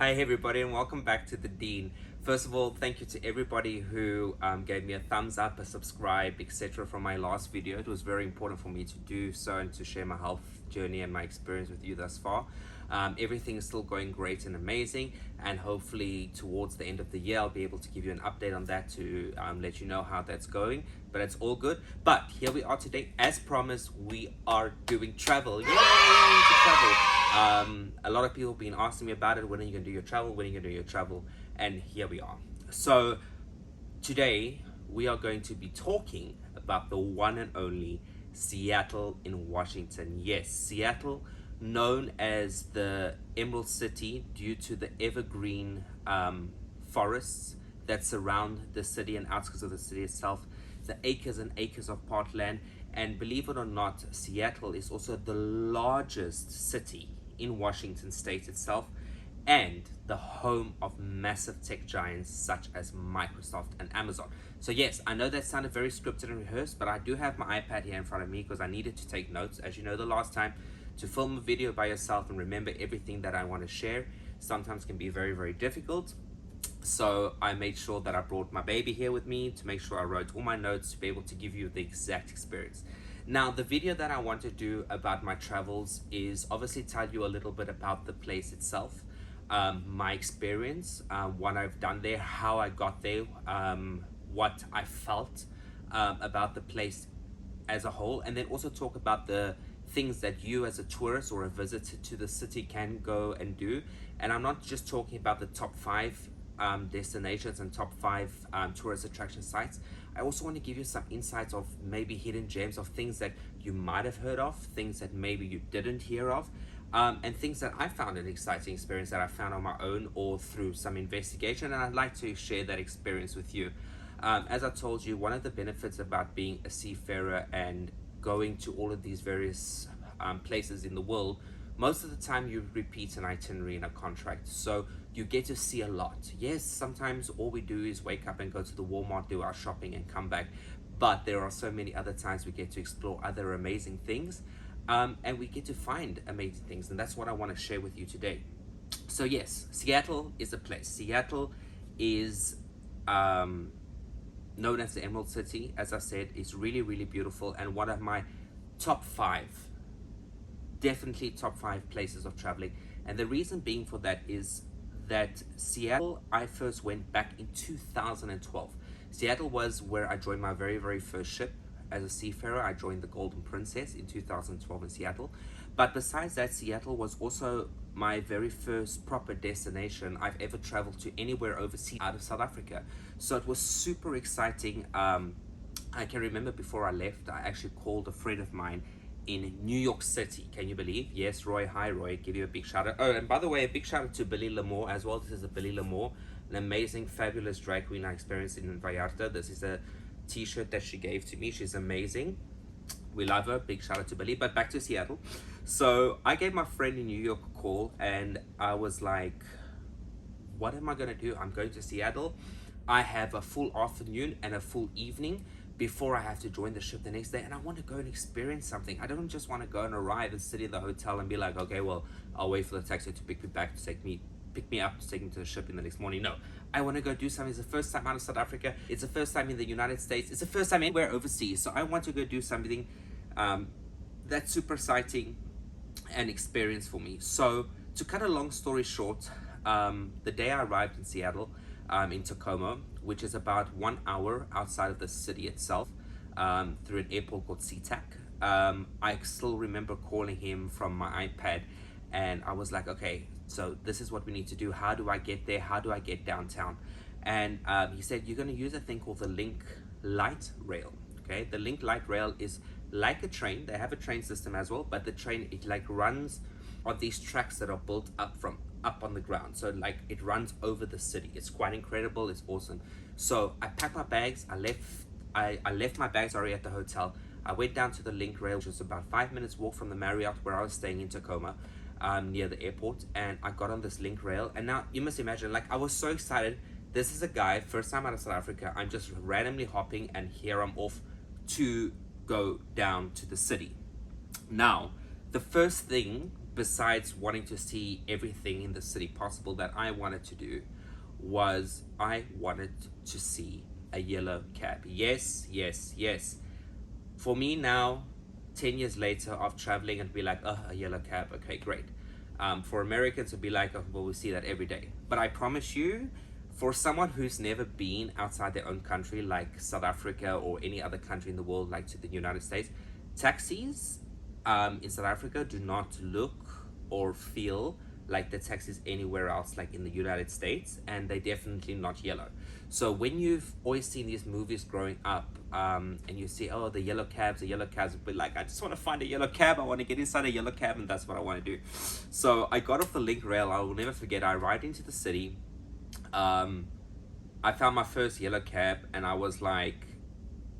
Hi everybody and welcome back to The Dean. First of all, thank you to everybody who gave me a thumbs up, a subscribe, etc. from my last video. It was very important for me to do so and to share my health journey and my experience with you thus far. Everything is still going great and amazing, and hopefully towards the end of the year I'll be able to give you an update on that to let you know how that's going, but it's all good. But here we are today. As promised, we are doing travel. Yay, to travel. A lot of people have been asking me about it. When are you going to do your travel? When are you going to do your travel? And here we are. So today we are going to be talking about the one and only Seattle in Washington. Yes, Seattle, known as the Emerald City due to the evergreen forests that surround the city and outskirts of the city itself, the acres and acres of parkland. And believe it or not, Seattle is also the largest city in Washington state itself, and the home of massive tech giants such as Microsoft and Amazon. So yes, I know that sounded very scripted and rehearsed, but I do have my iPad here in front of me because I needed to take notes. As you know, the last time, to film a video by yourself and remember everything that I want to share sometimes can be very, very difficult. So I made sure that I brought my baby here with me to make sure I wrote all my notes to be able to give you the exact experience. Now, the video that I want to do about my travels is obviously tell you a little bit about the place itself, my experience, what I've done there, how I got there, what I felt about the place as a whole, and then also talk about the things that you as a tourist or a visitor to the city can go and do. And I'm not just talking about the top 5 destinations and top 5 tourist attraction sites. I also want to give you some insights of maybe hidden gems of things that you might have heard of, things that maybe you didn't hear of, and things that I found an exciting experience that I found on my own or through some investigation, and I'd like to share that experience with you. As I told you, one of the benefits about being a seafarer and going to all of these various places in the world, most of the time you repeat an itinerary in a contract, so you get to see a lot. Yes, sometimes all we do is wake up and go to the Walmart, do our shopping and come back, but there are so many other times we get to explore other amazing things, and we get to find amazing things, and that's what I want to share with you today. So yes, Seattle is a place. Seattle is known as the Emerald City. As I said, it's really, really beautiful, and one of my top 5, definitely top 5 places of traveling. And the reason being for that is that Seattle, I first went back in 2012. Seattle was where I joined my very, very first ship as a seafarer. I joined the Golden Princess in 2012 in Seattle. But besides that, Seattle was also my very first proper destination I've ever traveled to anywhere overseas out of South Africa. So it was super exciting. I can remember before I left, I actually called a friend of mine in New York City. Can you believe? Yes, Roy. Hi, Roy. Give you a big shout out. Oh, and by the way, a big shout out to Billy Lamore as well. This is a Billy Lamore, an amazing, fabulous drag queen I experienced in Vallarta. This is a t-shirt that she gave to me. She's amazing. We love her. Big shout out to Billy. But back to Seattle. So I gave my friend in New York a call, and I was like, what am I going to do? I'm going to Seattle. I have a full afternoon and a full evening before I have to join the ship the next day, and I want to go and experience something. I don't just want to go and arrive and sit in the hotel and be like, okay, well, I'll wait for the taxi to pick me up to take me to the ship in the next morning. No, I want to go do something. It's the first time out of South Africa. It's the first time in the United States. It's the first time anywhere overseas. So I want to go do something that's super exciting and experience for me. So to cut a long story short, the day I arrived in Seattle, in Tacoma, which is about 1 hour outside of the city itself, through an airport called SeaTac. I still remember calling him from my iPad, and I was like, okay, so this is what we need to do. How do I get there? How do I get downtown? And he said, you're going to use a thing called the Link Light Rail. Okay, the Link Light Rail is like a train. They have a train system as well, but the train, it like runs on these tracks that are built up on the ground, so like it runs over the city. It's quite incredible. It's awesome. So I packed my bags. I left my bags already at the hotel. I went down to the Link Rail, which was about 5 minutes walk from the Marriott where I was staying in Tacoma, near the airport, and I got on this Link Rail. And now you must imagine, like, I was so excited. This is a guy, first time out of South Africa. I'm just randomly hopping, and here I'm off to go down to the city. Now, the first thing besides wanting to see everything in the city possible that I wanted to do, was I wanted to see a yellow cab. Yes, yes, yes. For me now, 10 years later of traveling, and be like, oh, a yellow cab, okay, great. For Americans, it'd be like, oh, well, we see that every day. But I promise you, for someone who's never been outside their own country, like South Africa or any other country in the world, like to the United States, taxis in South Africa do not look or feel like the taxis anywhere else, like in the United States, and they're definitely not yellow. So when you've always seen these movies growing up, and you see, oh, the yellow cabs, but like, I just want to find a yellow cab, I want to get inside a yellow cab, and that's what I want to do. So I got off the link rail. I will never forget, I ride into the city. I found my first yellow cab, and I was like,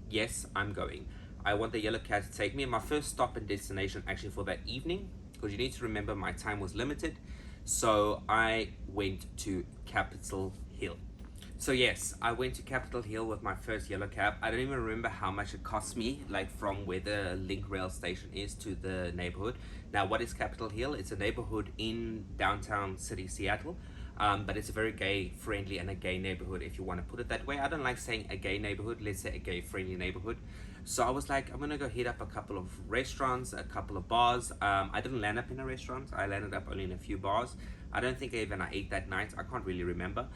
yes, I'm going. I want the yellow cab to take me. And my first stop and destination actually for that evening, because you need to remember my time was limited, so I went to Capitol Hill. So yes, I went to Capitol Hill with my first yellow cab. I don't even remember how much it cost me, like from where the link rail station is to the neighborhood. Now, what is Capitol Hill? It's a neighborhood in downtown city Seattle. But it's a very gay friendly and a gay neighborhood, if you want to put it that way. I don't like saying a gay neighborhood, let's say a gay friendly neighborhood. So I was like, I'm gonna go hit up a couple of restaurants, a couple of bars. I didn't land up in a restaurant, I landed up only in a few bars. I don't think I ate that night, I can't really remember.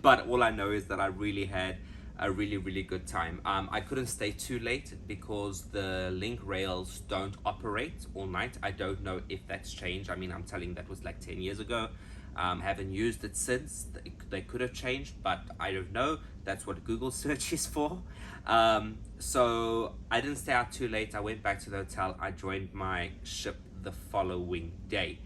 But all I know is that I really had a really good time. I couldn't stay too late because the link rails don't operate all night. I don't know if that's changed. I mean, I'm telling that was like 10 years ago. Haven't used it since. They could have changed, but I don't know. That's what Google search is for. So I didn't stay out too late. I went back to the hotel. I joined my ship the following day.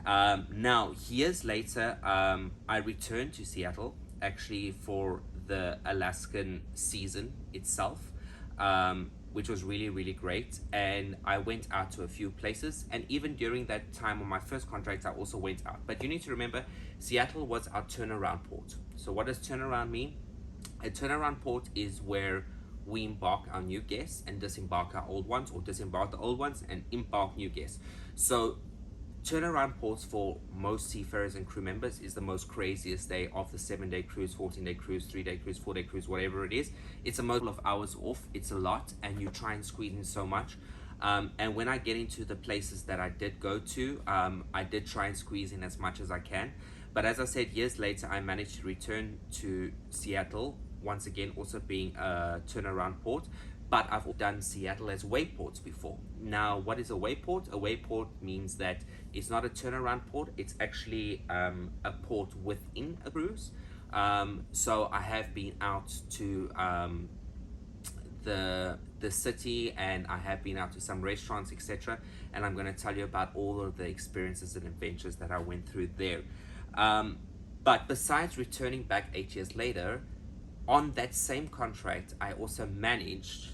Now, years later, I returned to Seattle actually for the Alaskan season itself, which was really great. And I went out to a few places, and even during that time on my first contract, I also went out. But you need to remember, Seattle was our turnaround port. So what does turnaround mean? A turnaround port is where we embark our new guests and disembark our old ones, or disembark the old ones and embark new guests. So turnaround ports for most seafarers and crew members is the most craziest day of the 7-day cruise, 14-day cruise, 3-day cruise, 4-day cruise, whatever it is. It's a multiple of hours off. It's a lot, and you try and squeeze in so much. And when I get into the places that I did go to, I did try and squeeze in as much as I can. But as I said, years later, I managed to return to Seattle, once again also being a turnaround port. But I've done Seattle as wayports before. Now, what is a wayport? A wayport means that it's not a turnaround port, it's actually a port within a cruise. So I have been out to the city, and I have been out to some restaurants, etc. And I'm going to tell you about all of the experiences and adventures that I went through there. But besides returning back 8 years later, on that same contract, I also managed,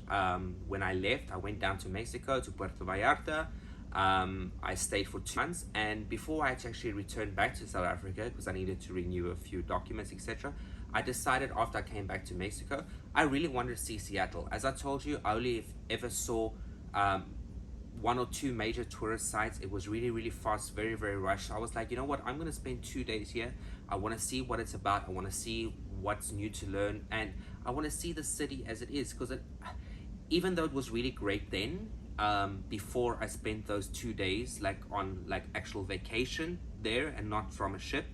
when I left, I went down to Mexico, to Puerto Vallarta. I stayed for 2 months, and before I actually returned back to South Africa, because I needed to renew a few documents, etc., I decided after I came back to Mexico, I really wanted to see Seattle. As I told you, I only ever saw 1 or 2 major tourist sites. It was really fast, very rushed. I was like, you know what, I'm going to spend 2 days here. I want to see what it's about. I want to see what's new to learn, and I want to see the city as it is, because even though it was really great then, before I spent those 2 days like on like actual vacation there and not from a ship,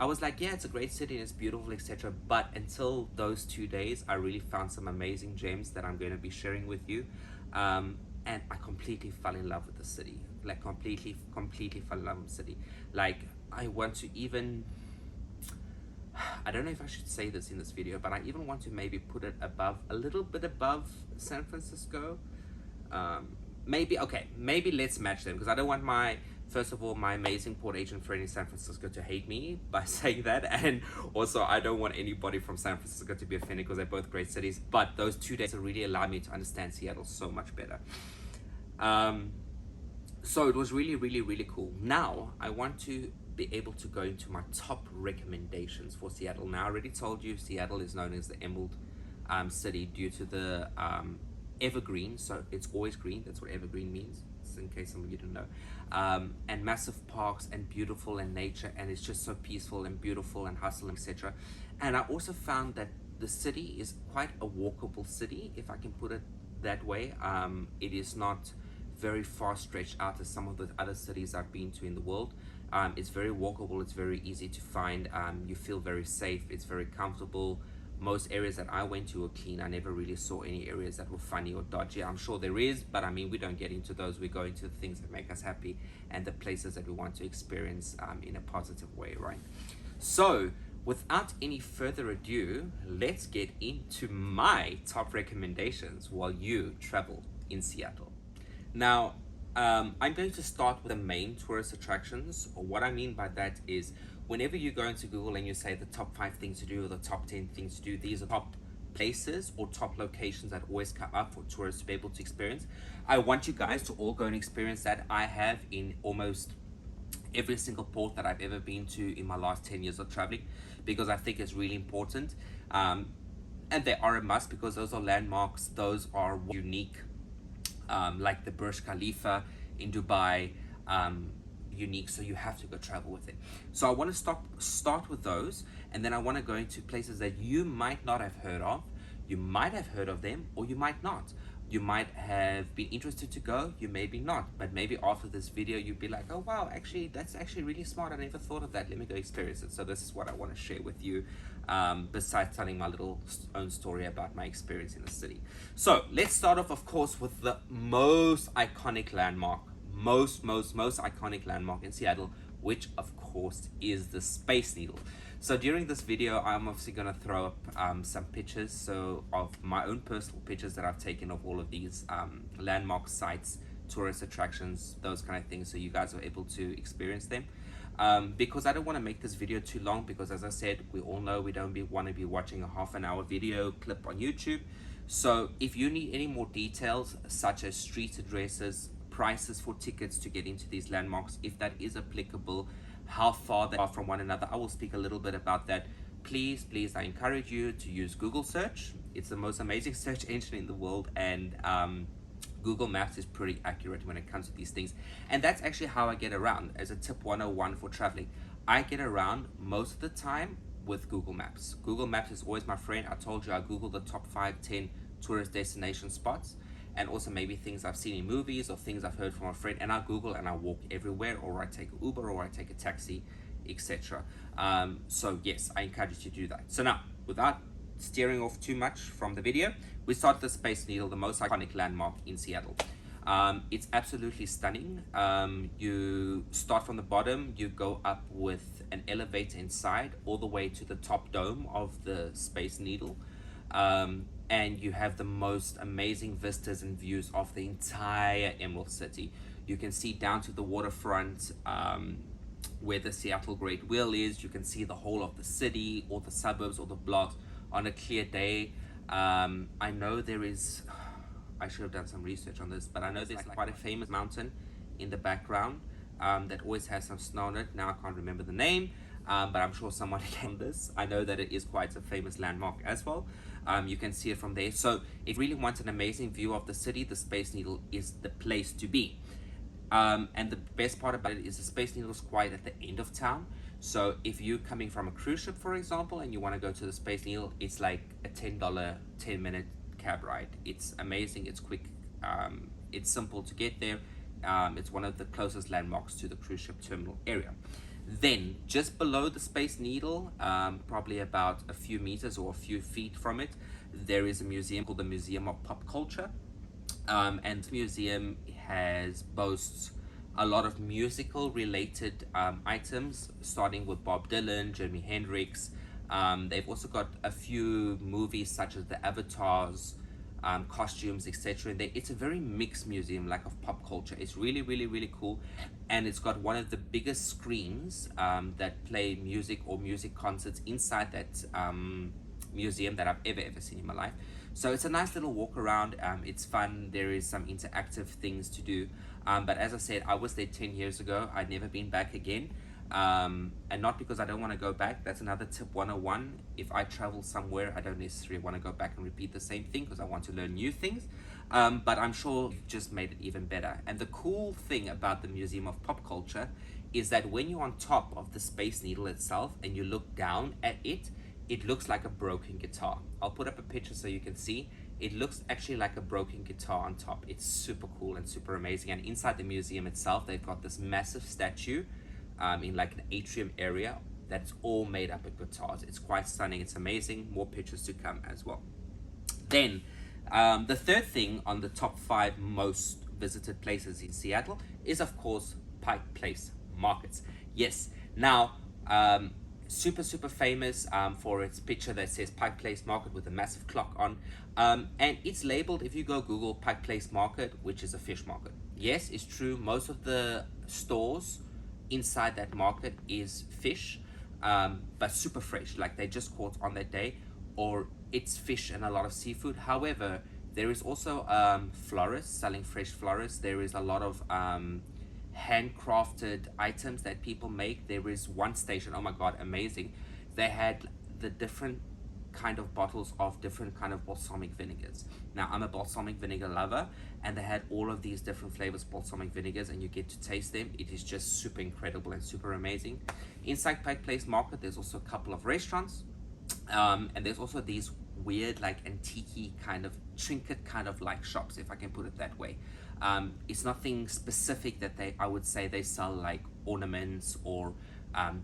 I was like, yeah, it's a great city and it's beautiful, etc. But until those 2 days, I really found some amazing gems that I'm going to be sharing with you. And I completely fell in love with the city, like completely fell in love with the city. Like, I want to even, I don't know if I should say this in this video, but I even want to maybe put it above, a little bit above San Francisco. Maybe let's match them, because I don't want first of all, my amazing port agent friend in San Francisco to hate me by saying that, and also I don't want anybody from San Francisco to be offended, because they're both great cities. But those 2 days really allowed me to understand Seattle so much better. So it was really cool. Now I want to be able to go into my top recommendations for Seattle. Now, I already told you Seattle is known as the Emerald City due to the evergreen, so it's always green. That's what evergreen means, just in case some of you didn't know. And massive parks and beautiful and nature, and it's just so peaceful and beautiful and hustle, etc. And I also found that the city is quite a walkable city, if I can put it that way. It is not very far stretched out as some of the other cities I've been to in the world. It's very walkable, it's very easy to find, you feel very safe, it's very comfortable. Most areas that I went to were clean. I never really saw any areas that were funny or dodgy. I'm sure there is, but I mean, we don't get into those. We go into the things that make us happy and the places that we want to experience in a positive way, right? So without any further ado, let's get into my top recommendations while you travel in Seattle. Now, I'm going to start with the main tourist attractions. What I mean by that is, whenever you go into Google and you say the top 5 things to do or the top 10 things to do, these are top places or top locations that always come up for tourists to be able to experience. I want you guys to all go and experience that. I have in almost every single port that I've ever been to in my last 10 years of traveling, because I think it's really important. And they are a must, because those are landmarks, those are unique, like the Burj Khalifa in Dubai, unique, so you have to go travel with it. So I want to start with those, and then I want to go into places that you might not have heard of. You might have heard of them, or you might not. You might have been interested to go, you maybe not, but maybe after this video you'd be like, oh wow, actually that's actually really smart, I never thought of that, let me go experience it. So this is what I want to share with you, besides telling my little own story about my experience in the city. So let's start off, of course, with the most iconic landmark, most iconic landmark in Seattle, which of course is the Space Needle. So during this video, I'm obviously going to throw up some pictures, so of my own personal pictures that I've taken of all of these landmark sites, tourist attractions, those kind of things, so you guys are able to experience them. Because I don't want to make this video too long, because as I said, we all know we don't want to be watching a half-an-hour video clip on YouTube. So if you need any more details, such as street addresses, prices for tickets to get into these landmarks, if that is applicable, how far they are from one another, I will speak a little bit about that. Please, I encourage you to use Google search. It's the most amazing search engine in the world, and Google Maps is pretty accurate when it comes to these things. And that's actually how I get around. As a tip 101 for traveling, I get around most of the time with Google Maps. Google Maps is always my friend. I told you I Google the top 5-10 tourist destination spots, and also maybe things I've seen in movies or things I've heard from a friend, and I Google and I walk everywhere, or I take an Uber or I take a taxi, etc. So yes, I encourage you to do that. So now, without steering off too much from the video, we start with the Space Needle, the most iconic landmark in Seattle. It's absolutely stunning. You start from the bottom, you go up with an elevator inside all the way to the top dome of the Space Needle. And you have the most amazing vistas and views of the entire Emerald City. You can see down to the waterfront, where the Seattle Great Wheel is. You can see the whole of the city, or the suburbs, or the blocks on a clear day. I know there is, I should have done some research on this, but I know there's quite a famous mountain in the background that always has some snow on it. Now I can't remember the name, but I'm sure someone can this. I know that it is quite a famous landmark as well. You can see it from there. So if you really want an amazing view of the city, the Space Needle is the place to be. And the best part about it is the Space Needle is quite at the end of town. So if you're coming from a cruise ship, for example, and you want to go to the Space Needle, it's like a $10, 10-minute cab ride. It's amazing, it's quick, it's simple to get there. It's one of the closest landmarks to the cruise ship terminal area. Then, just below the Space Needle, probably about a few meters or a few feet from it, there is a museum called the Museum of Pop Culture. And the museum boasts a lot of musical related items, starting with Bob Dylan, Jimi Hendrix. They've also got a few movies such as the Avatars, costumes, etc. And it's a very mixed museum, like, of pop culture. It's really cool, and it's got one of the biggest screens that play music or music concerts inside that museum that I've ever seen in my life. So it's a nice little walk around. It's fun. There is some interactive things to do, but as I said, I was there 10 years ago. I'd never been back again. And not because I don't want to go back. That's another tip 101. If I travel somewhere, I don't necessarily want to go back and repeat the same thing, because I want to learn new things. But I'm sure you've just made it even better. And the cool thing about the Museum of Pop Culture is that when you're on top of the Space Needle itself and you look down at it, it looks like a broken guitar. I'll put up a picture so you can see. It looks actually like a broken guitar on top. It's super cool and super amazing. And inside the museum itself, they've got this massive statue in like an atrium area that's all made up of guitars. It's quite stunning. It's amazing. More pictures to come as well. Then the third thing on the top 5 most visited places in Seattle is, of course, Pike Place Markets. Yes, now super famous for its picture that says Pike Place Market with a massive clock on, and it's labeled, if you go Google Pike Place Market, which is a fish market. Yes, it's true, most of the stores inside that market is fish, but super fresh, like they just caught on that day, or it's fish and a lot of seafood. However, there is also florists selling fresh florists. There is a lot of handcrafted items that people make. There is one station, oh my god, amazing, they had the different kind of bottles of different kind of balsamic vinegars. Now, I'm a balsamic vinegar lover, and they had all of these different flavors balsamic vinegars, and you get to taste them. It is just super incredible and super amazing. Inside Pike Place Market, there's also a couple of restaurants, and there's also these weird like antique kind of trinket kind of like shops, if I can put it that way. It's nothing specific that I would say they sell like ornaments or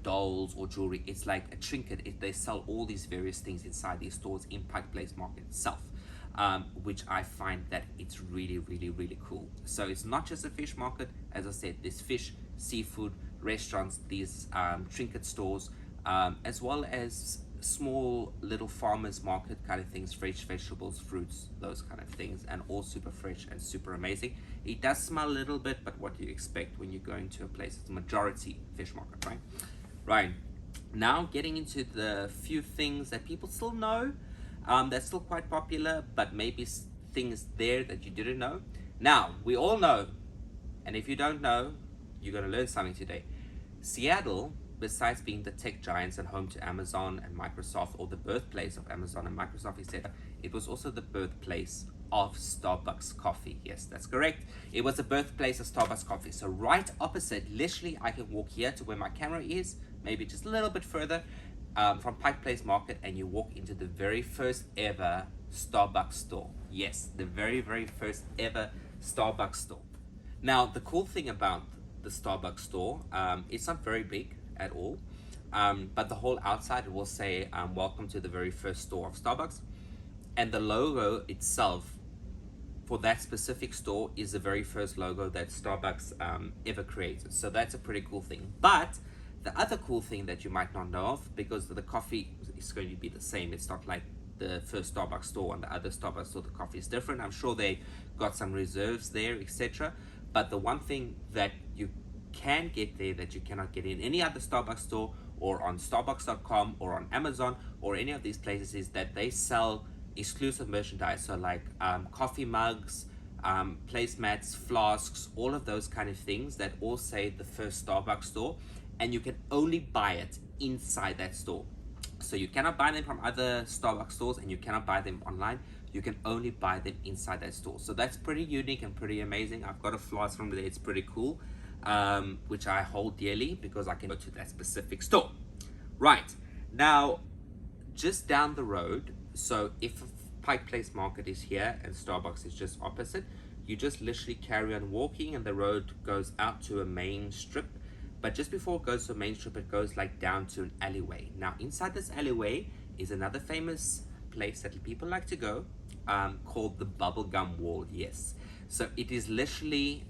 dolls or jewelry. It's like a trinket. They sell all these various things inside these stores in Pike Place Market itself, which I find that it's really cool. So it's not just a fish market. As I said, there's fish, seafood, restaurants, these trinket stores, as well as small little farmers market kind of things, fresh vegetables, fruits, those kind of things, and all super fresh and super amazing. It does smell a little bit, but what do you expect when you go into a place? It's a majority fish market, right? Now getting into the few things that people still know, that's still quite popular, but maybe things there that you didn't know. Now, we all know, and if you don't know, you're going to learn something today. Seattle, besides being the tech giants and home to Amazon and Microsoft, or the birthplace of Amazon and Microsoft, etc., it was also the birthplace of Starbucks coffee. Yes, that's correct. It was the birthplace of Starbucks coffee. So right opposite, literally, I can walk here to where my camera is, maybe just a little bit further from Pike Place Market, and you walk into the very first ever Starbucks store. Yes, the very first ever Starbucks store. Now, the cool thing about the Starbucks store, it's not very big at all, but the whole outside will say welcome to the very first store of Starbucks, and the logo itself for that specific store is the very first logo that Starbucks ever created. So that's a pretty cool thing. But the other cool thing that you might not know of, because the coffee is going to be the same, it's not like the first Starbucks store and the other Starbucks store, the coffee is different. I'm sure they got some reserves there, etc. But the one thing that you can get there that you cannot get in any other Starbucks store or on starbucks.com or on Amazon or any of these places is that they sell exclusive merchandise. So like coffee mugs, placemats, flasks, all of those kind of things that all say the first Starbucks store, and you can only buy it inside that store. So you cannot buy them from other Starbucks stores, and you cannot buy them online. You can only buy them inside that store. So that's pretty unique and pretty amazing. I've got a flask from there. It's pretty cool, which I hold dearly because I can go to that specific store. Right, now, just down the road, so if Pike Place Market is here and Starbucks is just opposite, you just literally carry on walking and the road goes out to a main strip. But just before it goes to a main strip, it goes like down to an alleyway. Now, inside this alleyway is another famous place that people like to go, called the Bubblegum Wall. Yes, so it is literally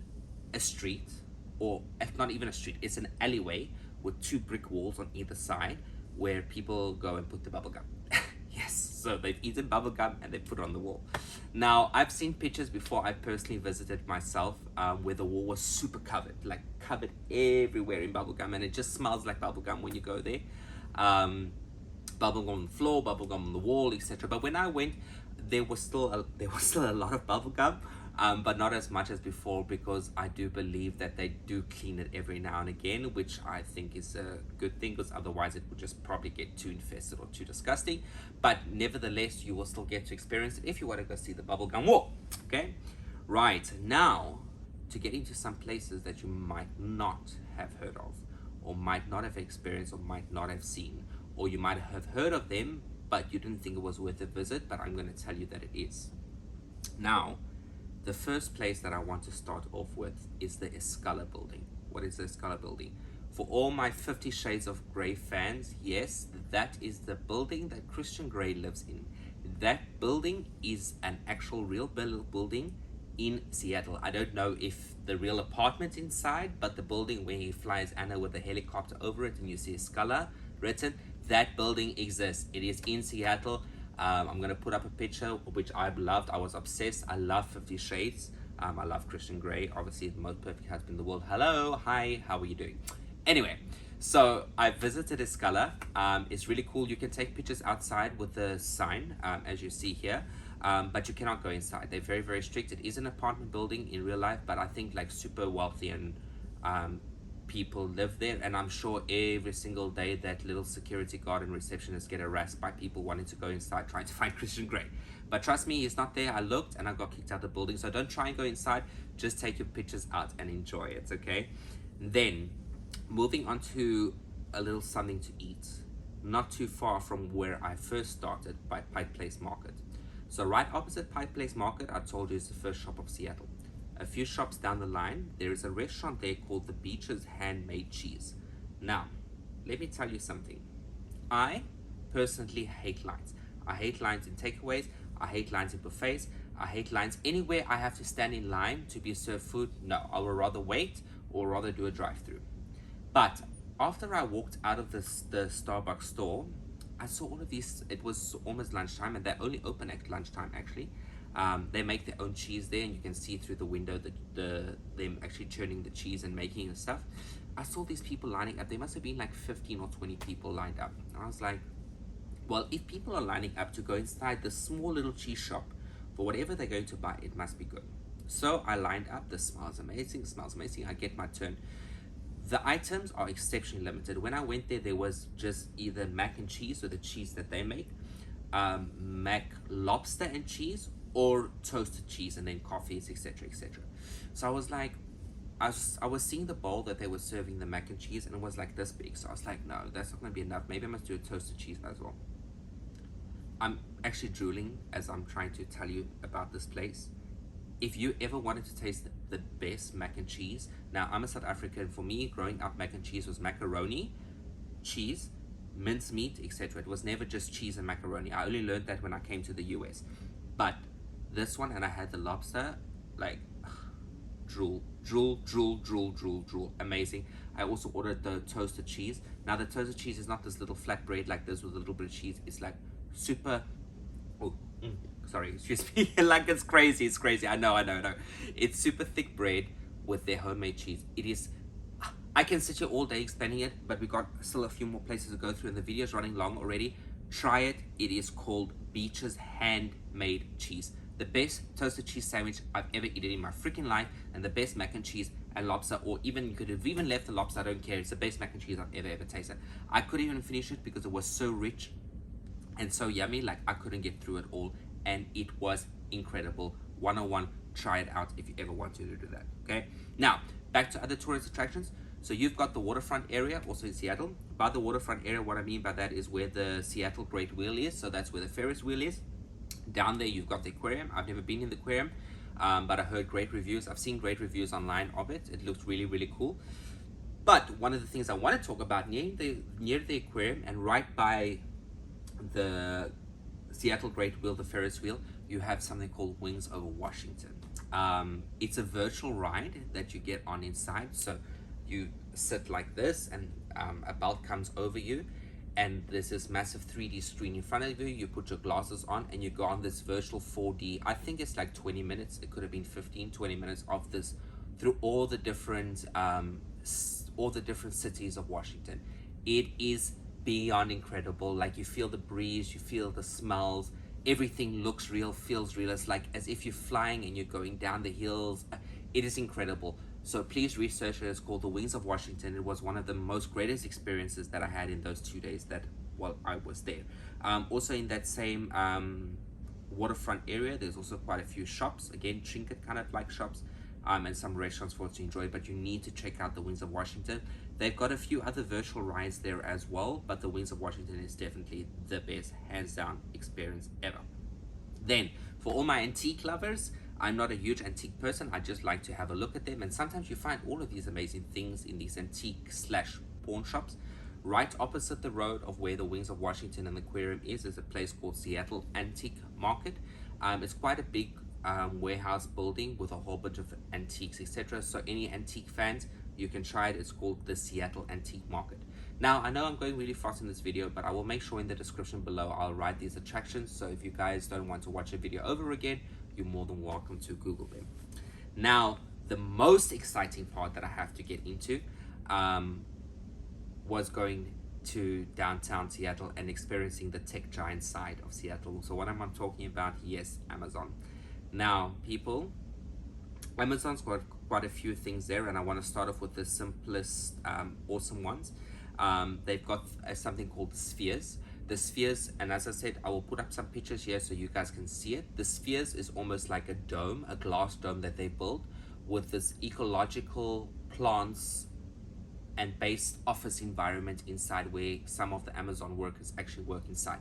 a street, or if not even a street, it's an alleyway with 2 brick walls on either side where people go and put the bubble gum. Yes, so they've eaten bubble gum and they put it on the wall. Now, I've seen pictures before. I personally visited myself where the wall was super covered, like covered everywhere in bubble gum, and it just smells like bubble gum when you go there. Bubble gum on the floor, bubble gum on the wall, etc. But when I went, there was still a lot of bubble gum, but not as much as before, because I do believe that they do clean it every now and again, which I think is a good thing, because otherwise it would just probably get too infested or too disgusting. But nevertheless, you will still get to experience it if you want to go see the Bubblegum Wall. Okay, right, now to get into some places that you might not have heard of, or might not have experienced, or might not have seen, or you might have heard of them but you didn't think it was worth a visit, but I'm going to tell you that it is. Now, the first place that I want to start off with is the Escala Building. What is the Escala Building? For all my 50 Shades of Grey fans, yes, that is the building that Christian Grey lives in. That building is an actual real building in Seattle. I don't know if the real apartment inside, but the building where he flies Anna with a helicopter over it and you see Escala written, that building exists. It is in Seattle. I'm going to put up a picture, which I've loved. I was obsessed. I love 50 Shades. I love Christian Grey. Obviously, the most perfect husband in the world. Hello. Hi. How are you doing? Anyway, so I visited Escala. It's really cool. You can take pictures outside with the sign, as you see here. But you cannot go inside. They're very, very strict. It is an apartment building in real life, but I think like super wealthy and people live there, and I'm sure every single day that little security guard and receptionist get harassed by people wanting to go inside trying to find Christian Grey. But trust me, he's not there. I looked and I got kicked out of the building, so don't try and go inside. Just take your pictures out and enjoy it, okay? Then moving on to a little something to eat, not too far from where I first started, by Pike Place Market. So right opposite Pike Place Market, I told you, is the first shop of Seattle. A few shops down the line, there is a restaurant there called the Beechers Handmade Cheese. Now, let me tell you something. I personally hate lines. I hate lines in takeaways. I hate lines in buffets. I hate lines anywhere I have to stand in line to be served food. No, I would rather wait or rather do a drive-through. But after I walked out of the Starbucks store, I saw all of these. It was almost lunchtime, and they only open at lunchtime actually. They make their own cheese there, and you can see through the window them actually churning the cheese and making and stuff. I saw these people lining up. There must have been like 15 or 20 people lined up. And I was like, well, if people are lining up to go inside the small little cheese shop for whatever they're going to buy, it must be good. So I lined up. This smells amazing, smells amazing. I get my turn. The items are exceptionally limited. When I went there, there was just either mac and cheese, or the cheese that they make, mac lobster and cheese, or toasted cheese, and then coffees, etc., etc. So I was like, I was seeing the bowl that they were serving the mac and cheese, and it was like this big. So I was like, no, that's not going to be enough. Maybe I must do a toasted cheese as well. I'm actually drooling as I'm trying to tell you about this place. If you ever wanted to taste the best mac and cheese, now I'm a South African. For me, growing up, mac and cheese was macaroni, cheese, mincemeat, etc. It was never just cheese and macaroni. I only learned that when I came to the US. But this one, and I had the lobster, like drool, amazing. I also ordered the toasted cheese. Now the toasted cheese is not this little flat bread like this with a little bit of cheese. It's like super, sorry, excuse me, like it's crazy, I know. It's super thick bread with their homemade cheese. It is, I can sit here all day explaining it, but we got still a few more places to go through, and the video is running long already. Try it. It is called Beechers Handmade Cheese. The best toasted cheese sandwich I've ever eaten in my freaking life, and the best mac and cheese and lobster, or even you could have even left the lobster, I don't care. It's the best mac and cheese I've ever tasted. I couldn't even finish it because it was so rich and so yummy, like I couldn't get through it all, and it was incredible. 101, try it out if you ever want to do that, okay? Now, back to other tourist attractions. So you've got the waterfront area, also in Seattle. By the waterfront area, what I mean by that is where the Seattle Great Wheel is, so that's where the Ferris wheel is. Down there, you've got the aquarium. I've never been in the aquarium, but I heard great reviews. I've seen great reviews online of it. It looks really, really cool. But one of the things I want to talk about near the aquarium and right by the Seattle Great Wheel, the Ferris wheel, you have something called Wings Over Washington. It's a virtual ride that you get on inside. So you sit like this, and a belt comes over you, and there's this massive 3D screen in front of you. You put your glasses on and you go on this virtual 4D, I think it's like 20 minutes, it could have been 15-20 minutes of this, through all the different cities of Washington. It is beyond incredible. Like, you feel the breeze, you feel the smells. everything looks real, feels real. It's like as if you're flying and you're going down the hills. It is incredible. So please research it. It's called The Wings of Washington. It was one of the most greatest experiences that I had in those 2 days that while I was there. Also in that same waterfront area, there's also quite a few shops, again trinket kind of like shops, and some restaurants for us to enjoy, but you need to check out the Wings of Washington. They've got a few other virtual rides there as well, but the Wings of Washington is definitely the best, hands down experience ever. Then for all my antique lovers, I'm not a huge antique person. I just like to have a look at them, and sometimes you find all of these amazing things in these antique slash pawn shops. Right opposite the road of where the Wings of Washington and the aquarium is a place called Seattle Antique Market. It's quite a big warehouse building with a whole bunch of antiques, etc. So any antique fans, you can try it. It's called the Seattle Antique Market. Now, I know I'm going really fast in this video, but I will make sure in the description below I'll write these attractions. So if you guys don't want to watch a video over again, you're more than welcome to Google them. Now, the most exciting part that I have to get into was going to downtown Seattle and experiencing the tech giant side of Seattle. So what am I talking about? Yes, Amazon. Now, people, Amazon's got quite a few things there, and I want to start off with the simplest, awesome ones. They've got something called the spheres. The spheres, and as I said, I will put up some pictures here so you guys can see it. The spheres is almost like a dome, a glass dome that they built with this ecological plants and based office environment inside, where some of the Amazon workers actually work inside.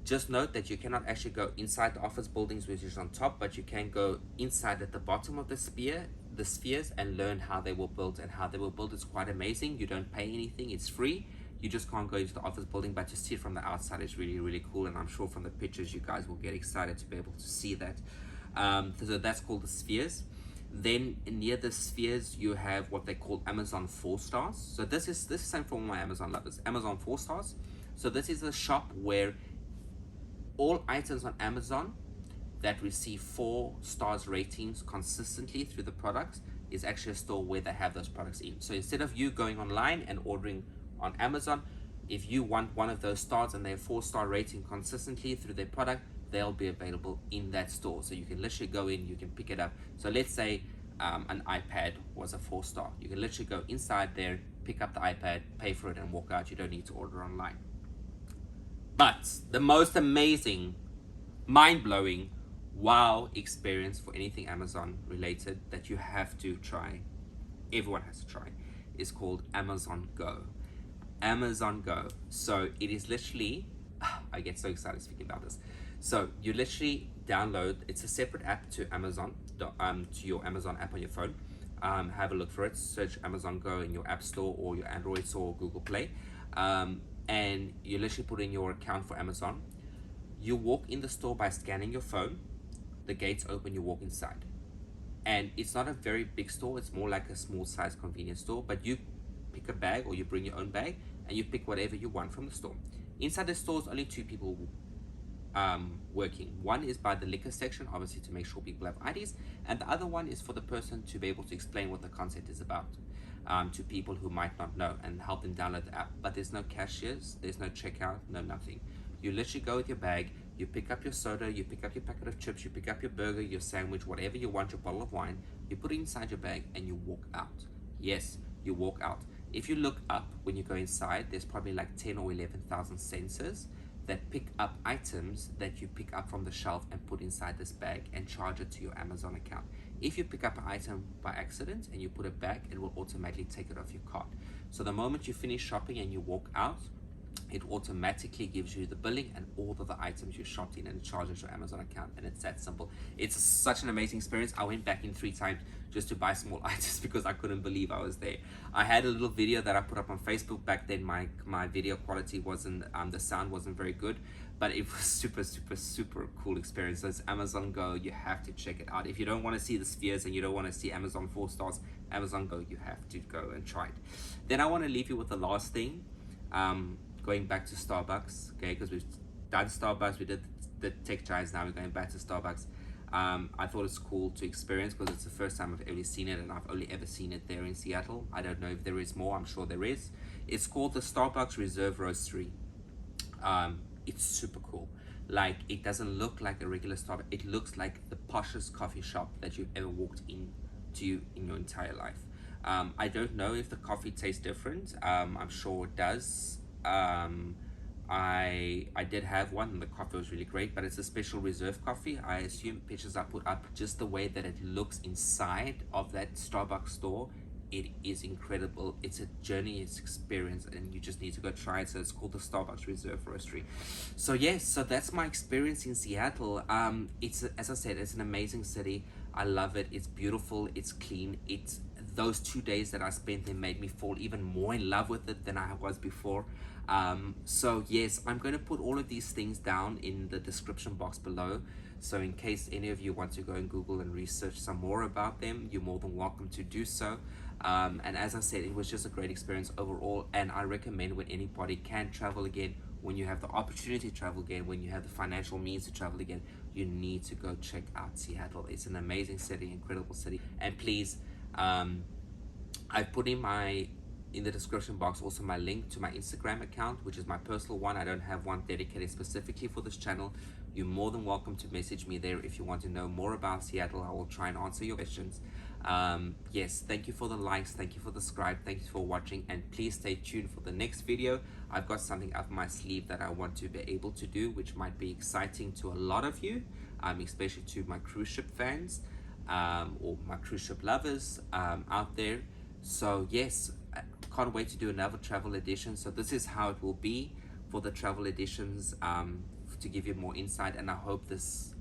Just note that you cannot actually go inside the office buildings, which is on top, but you can go inside at the bottom of the spheres, and learn how they were built. And how they were built is quite amazing. You don't pay anything, it's free. You just can't go into the office building, but to see it from the outside is really, really cool. And I'm sure from the pictures you guys will get excited to be able to see that. So that's called the spheres. Then near the spheres, you have what they call Amazon 4 stars. So this is same for all my Amazon lovers. Amazon 4 stars. So this is a shop where all items on Amazon that receive 4 stars ratings consistently through the products is actually a store where they have those products in. So instead of you going online and ordering on Amazon, if you want one of those stars and they're 4-star rating consistently through their product, they'll be available in that store. So you can literally go in, you can pick it up. So let's say an iPad was a 4-star. You can literally go inside there, pick up the iPad, pay for it, and walk out. You don't need to order online. But the most amazing, mind-blowing, wow experience for anything Amazon related that you have to try, everyone has to try, is called Amazon Go. Amazon Go. So it is literally, I get so excited speaking about this. So you literally download, it's a separate app to Amazon, to your Amazon app on your phone. Have a look for it, search Amazon Go in your App Store or your Android Store or Google Play. And you literally put in your account for Amazon. You walk in the store by scanning your phone, the gates open, you walk inside. And it's not a very big store, it's more like a small size convenience store, but you pick a bag or you bring your own bag and you pick whatever you want from the store. Inside the store is only 2 people working. One is by the liquor section, obviously to make sure people have IDs, and the other one is for the person to be able to explain what the concept is about to people who might not know and help them download the app. But there's no cashiers, there's no checkout, no nothing. You literally go with your bag, you pick up your soda, you pick up your packet of chips, you pick up your burger, your sandwich, whatever you want, your bottle of wine, you put it inside your bag and you walk out. Yes, you walk out. If you look up when you go inside, there's probably like 10 or 11,000 sensors that pick up items that you pick up from the shelf and put inside this bag and charge it to your Amazon account. If you pick up an item by accident and you put it back, it will automatically take it off your cart. So the moment you finish shopping and you walk out, it automatically gives you the billing and all of the items you shopped in and charges your Amazon account, and it's that simple. It's such an amazing experience. I went back in 3 times just to buy small items because I couldn't believe I was there. I had a little video that I put up on Facebook. Back then my video quality wasn't, the sound wasn't very good, but it was super cool experience. So it's Amazon Go, you have to check it out. If you don't want to see the spheres and you don't want to see Amazon 4 stars, Amazon Go, you have to go and try it. Then I want to leave you with the last thing. Going back to Starbucks, okay, because we've done Starbucks, we did the tech giants, now we're going back to Starbucks. I thought it's cool to experience because it's the first time I've ever seen it, and I've only ever seen it there in Seattle. I don't know if there is more, I'm sure there is. It's called the Starbucks Reserve Roastery. It's super cool. Like, it doesn't look like a regular Starbucks. It looks like the poshest coffee shop that you've ever walked into in your entire life. I don't know if the coffee tastes different. I'm sure it does. I did have one and the coffee was really great, but it's a special reserve coffee. I assume pictures are put up just the way that it looks inside of that Starbucks store. It is incredible. It's a journey, it's experience, and you just need to go try it. So it's called the Starbucks Reserve Roastery. So yes, so that's my experience in Seattle. It's, as I said, it's an amazing city. I love it. It's beautiful, it's clean. It's those 2 days that I spent there made me fall even more in love with it than I was before. So yes, I'm going to put all of these things down in the description box below. So in case any of you want to go and Google and research some more about them, you're more than welcome to do so. And as I said, it was just a great experience overall, and I recommend when anybody can travel again, when you have the opportunity to travel again, when you have the financial means to travel again, you need to go check out Seattle. It's an amazing city, incredible city. And please, I've put in the description box also my link to my Instagram account, which is my personal one. I don't have one dedicated specifically for this channel. You're more than welcome to message me there if you want to know more about Seattle. I will try and answer your questions. Yes, thank you for the likes, thank you for the subscribe, thank you for watching, and please stay tuned for the next video. I've got something up my sleeve that I want to be able to do, which might be exciting to a lot of you, especially to my cruise ship fans, or my cruise ship lovers out there. So yes, I can't wait to do another travel edition. So this is how it will be for the travel editions, to give you more insight, and I hope this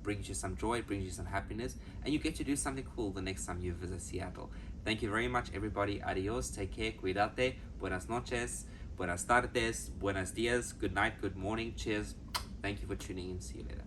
brings you some joy, brings you some happiness, and you get to do something cool the next time you visit Seattle. Thank you very much, everybody. Adios, take care, cuídate, buenas noches, buenas tardes, buenos dias, good night, good morning, cheers. Thank you for tuning in. See you later.